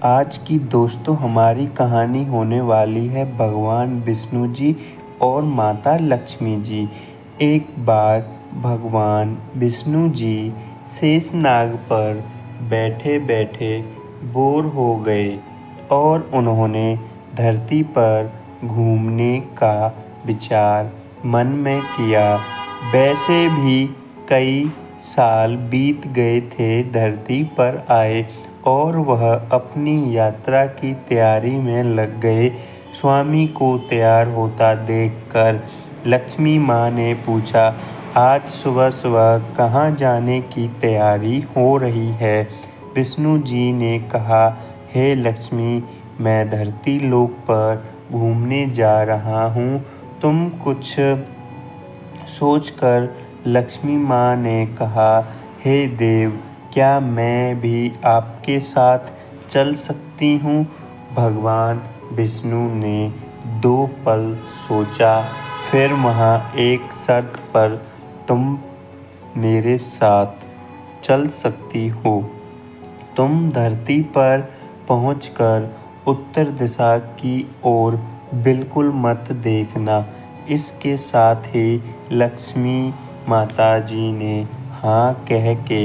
आज की दोस्तों हमारी कहानी होने वाली है भगवान विष्णु जी और माता लक्ष्मी जी। एक बार भगवान विष्णु जी शेषनाग पर बैठे बैठे बोर हो गए और उन्होंने धरती पर घूमने का विचार मन में किया। वैसे भी कई साल बीत गए थे धरती पर आए और वह अपनी यात्रा की तैयारी में लग गए। स्वामी को तैयार होता देखकर लक्ष्मी माँ ने पूछा, आज सुबह सुबह कहाँ जाने की तैयारी हो रही है? विष्णु जी ने कहा, हे लक्ष्मी, मैं धरती लोक पर घूमने जा रहा हूँ। तुम कुछ सोचकर लक्ष्मी माँ ने कहा, हे देव, क्या मैं भी आपके साथ चल सकती हूँ? भगवान विष्णु ने 2 पल सोचा, फिर वहाँ एक शर्त पर तुम मेरे साथ चल सकती हो। तुम धरती पर पहुंचकर उत्तर दिशा की ओर बिल्कुल मत देखना। इसके साथ ही लक्ष्मी माता जी ने हाँ कह के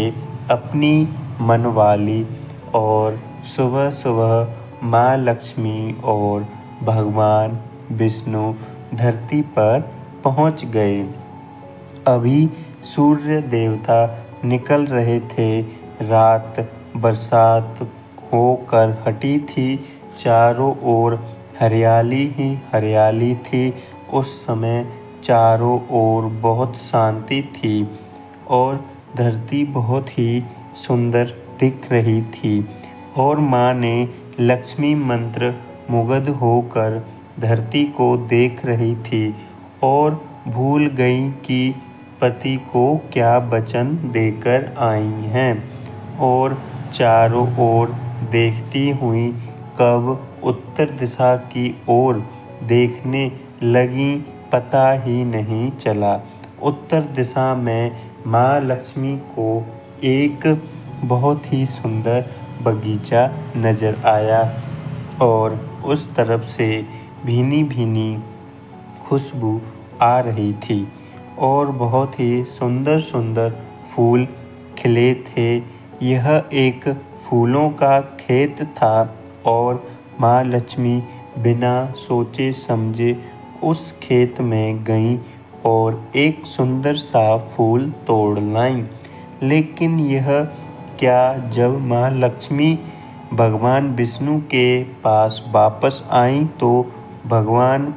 अपनी मनवाली और सुबह सुबह माँ लक्ष्मी और भगवान विष्णु धरती पर पहुँच गए। अभी सूर्य देवता निकल रहे थे। रात बरसात होकर हटी थी। चारों ओर हरियाली ही हरियाली थी। उस समय चारों ओर बहुत शांति थी और धरती बहुत ही सुंदर दिख रही थी। और माँ ने लक्ष्मी मंत्र मुग्ध होकर धरती को देख रही थी और भूल गई कि पति को क्या वचन देकर आई हैं और चारों ओर देखती हुई कब उत्तर दिशा की ओर देखने लगीं पता ही नहीं चला। उत्तर दिशा में माँ लक्ष्मी को एक बहुत ही सुंदर बगीचा नजर आया और उस तरफ से भीनी भीनी खुशबू आ रही थी और बहुत ही सुंदर सुंदर फूल खिले थे। यह एक फूलों का खेत था और माँ लक्ष्मी बिना सोचे समझे उस खेत में गईं और एक सुंदर सा फूल तोड़ लाईं। लेकिन यह क्या, जब माँ लक्ष्मी भगवान विष्णु के पास वापस आईं तो भगवान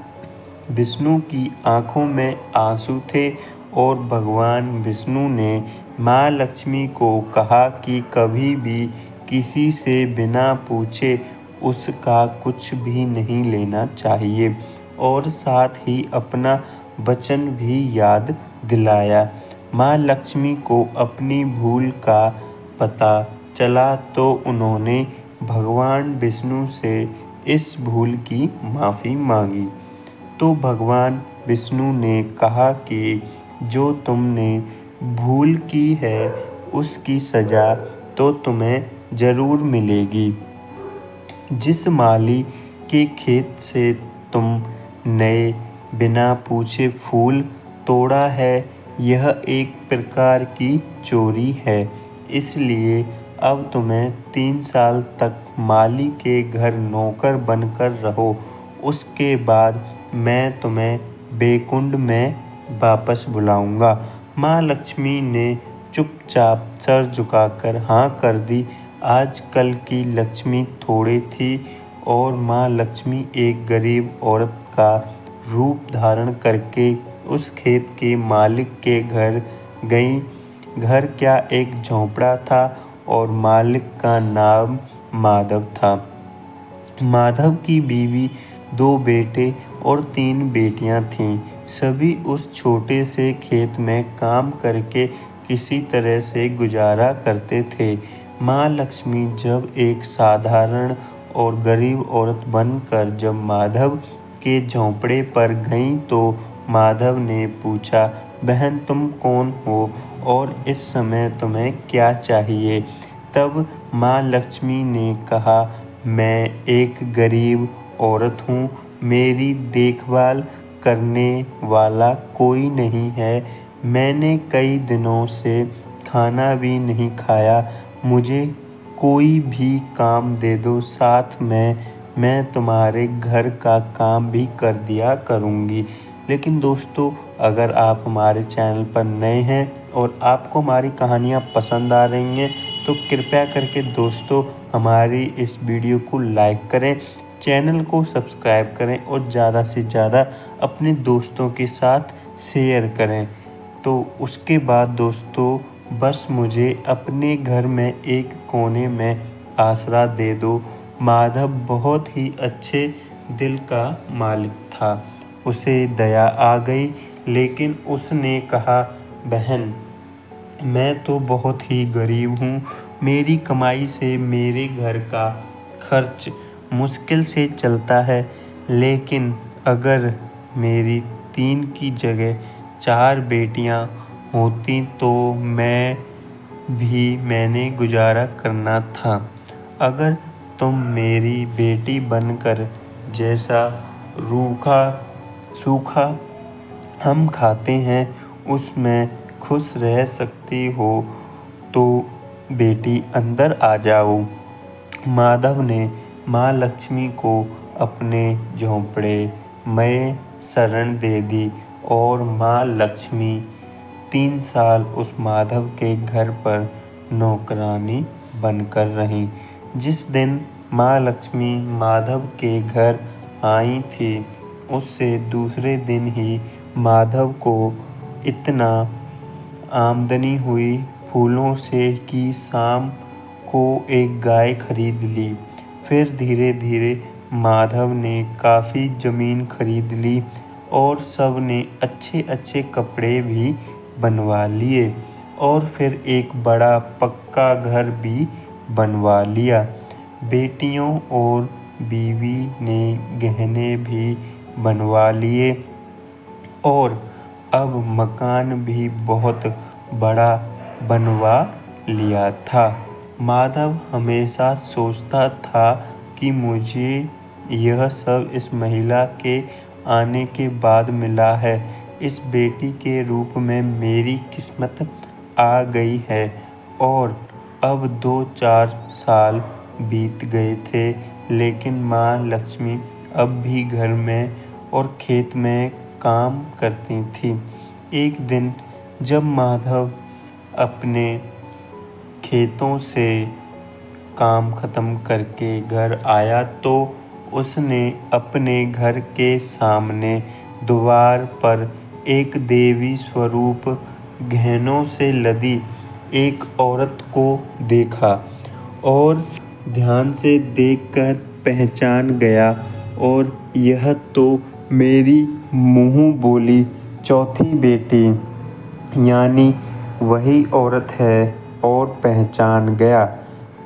विष्णु की आँखों में आंसू थे और भगवान विष्णु ने माँ लक्ष्मी को कहा कि कभी भी किसी से बिना पूछे उसका कुछ भी नहीं लेना चाहिए और साथ ही अपना वचन भी याद दिलाया। माँ लक्ष्मी को अपनी भूल का पता चला तो उन्होंने भगवान विष्णु से इस भूल की माफ़ी मांगी। तो भगवान विष्णु ने कहा कि जो तुमने भूल की है उसकी सज़ा तो तुम्हें ज़रूर मिलेगी। जिस माली के खेत से तुम नए बिना पूछे फूल तोड़ा है, यह एक प्रकार की चोरी है। इसलिए अब तुम्हें 3 साल तक माली के घर नौकर बनकर रहो। उसके बाद मैं तुम्हें बैकुंठ में वापस बुलाऊंगा। माँ लक्ष्मी ने चुपचाप सर झुकाकर हाँ कर दी। आजकल की लक्ष्मी थोड़ी थी और माँ लक्ष्मी एक गरीब औरत का रूप धारण करके उस खेत के मालिक के घर गईं। घर क्या, एक झोंपड़ा था और मालिक का नाम माधव था। माधव की बीवी, 2 बेटे और 3 बेटियां थीं। सभी उस छोटे से खेत में काम करके किसी तरह से गुजारा करते थे। माँ लक्ष्मी जब एक साधारण और गरीब औरत बनकर जब माधव के झोंपड़े पर गईं तो माधव ने पूछा, बहन तुम कौन हो और इस समय तुम्हें क्या चाहिए? तब माँ लक्ष्मी ने कहा, मैं एक गरीब औरत हूँ, मेरी देखभाल करने वाला कोई नहीं है। मैंने कई दिनों से खाना भी नहीं खाया। मुझे कोई भी काम दे दो, साथ में मैं तुम्हारे घर का काम भी कर दिया करूँगी। लेकिन दोस्तों, अगर आप हमारे चैनल पर नए हैं और आपको हमारी कहानियाँ पसंद आ रही हैं तो कृपया करके दोस्तों हमारी इस वीडियो को लाइक करें, चैनल को सब्सक्राइब करें और ज़्यादा से ज़्यादा अपने दोस्तों के साथ शेयर करें। तो उसके बाद दोस्तों बस मुझे अपने घर में एक कोने में आसरा दे दो। माधव बहुत ही अच्छे दिल का मालिक था। उसे दया आ गई, लेकिन उसने कहा, बहन, मैं तो बहुत ही गरीब हूँ। मेरी कमाई से मेरे घर का खर्च मुश्किल से चलता है। लेकिन अगर मेरी 3 की जगह 4 बेटियाँ होती तो मैंने गुजारा करना था। अगर तुम मेरी बेटी बनकर जैसा रूखा सूखा हम खाते हैं उसमें खुश रह सकती हो तो बेटी अंदर आ जाओ। माधव ने माँ लक्ष्मी को अपने झोंपड़े में शरण दे दी और माँ लक्ष्मी 3 साल उस माधव के घर पर नौकरानी बनकर रहीं। जिस दिन माँ लक्ष्मी माधव के घर आई थी, उससे दूसरे दिन ही माधव को इतना आमदनी हुई फूलों से कि शाम को एक गाय खरीद ली। फिर धीरे धीरे माधव ने काफ़ी ज़मीन खरीद ली और सब ने अच्छे अच्छे कपड़े भी बनवा लिए और फिर एक बड़ा पक्का घर भी बनवा लिया। बेटियों और बीवी ने गहने भी बनवा लिए और अब मकान भी बहुत बड़ा बनवा लिया था। माधव हमेशा सोचता था कि मुझे यह सब इस महिला के आने के बाद मिला है। इस बेटी के रूप में मेरी किस्मत आ गई है। और अब 2-4 साल बीत गए थे, लेकिन माँ लक्ष्मी अब भी घर में और खेत में काम करती थी। एक दिन जब माधव अपने खेतों से काम खत्म करके घर आया तो उसने अपने घर के सामने द्वार पर एक देवी स्वरूप गहनों से लदी एक औरत को देखा और ध्यान से देखकर पहचान गया। और यह तो मेरी मुँह बोली चौथी बेटी यानी वही औरत है और पहचान गया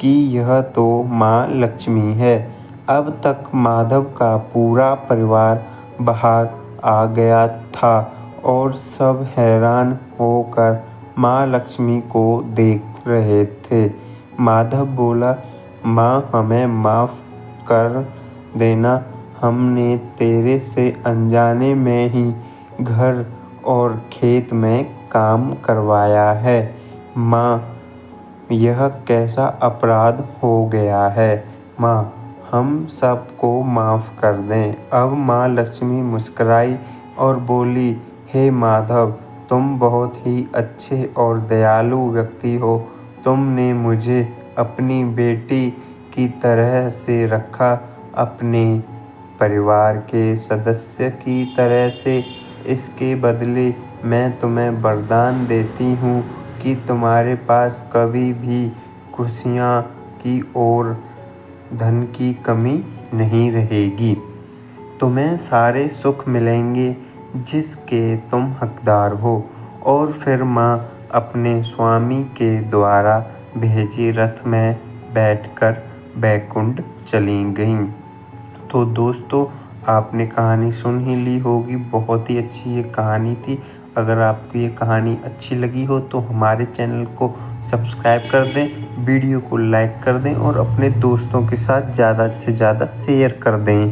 कि यह तो माँ लक्ष्मी है। अब तक माधव का पूरा परिवार बाहर आ गया था और सब हैरान होकर माँ लक्ष्मी को देख रहे थे। माधव बोला, माँ, हमें माफ़ कर देना, हमने तेरे से अनजाने में ही घर और खेत में काम करवाया है। माँ, यह कैसा अपराध हो गया है। माँ, हम सबको माफ़ कर दें। अब माँ लक्ष्मी मुस्कुराई और बोली, हे माधव, तुम बहुत ही अच्छे और दयालु व्यक्ति हो। तुमने मुझे अपनी बेटी की तरह से रखा, अपने परिवार के सदस्य की तरह से। इसके बदले मैं तुम्हें वरदान देती हूँ कि तुम्हारे पास कभी भी खुशियाँ की और धन की कमी नहीं रहेगी। तुम्हें सारे सुख मिलेंगे जिसके तुम हकदार हो। और फिर माँ अपने स्वामी के द्वारा भेजे रथ में बैठकर बैकुंठ चली गईं। तो दोस्तों, आपने कहानी सुन ही ली होगी। बहुत ही अच्छी ये कहानी थी। अगर आपको ये कहानी अच्छी लगी हो तो हमारे चैनल को सब्सक्राइब कर दें, वीडियो को लाइक कर दें और अपने दोस्तों के साथ ज़्यादा से ज़्यादा शेयर कर दें।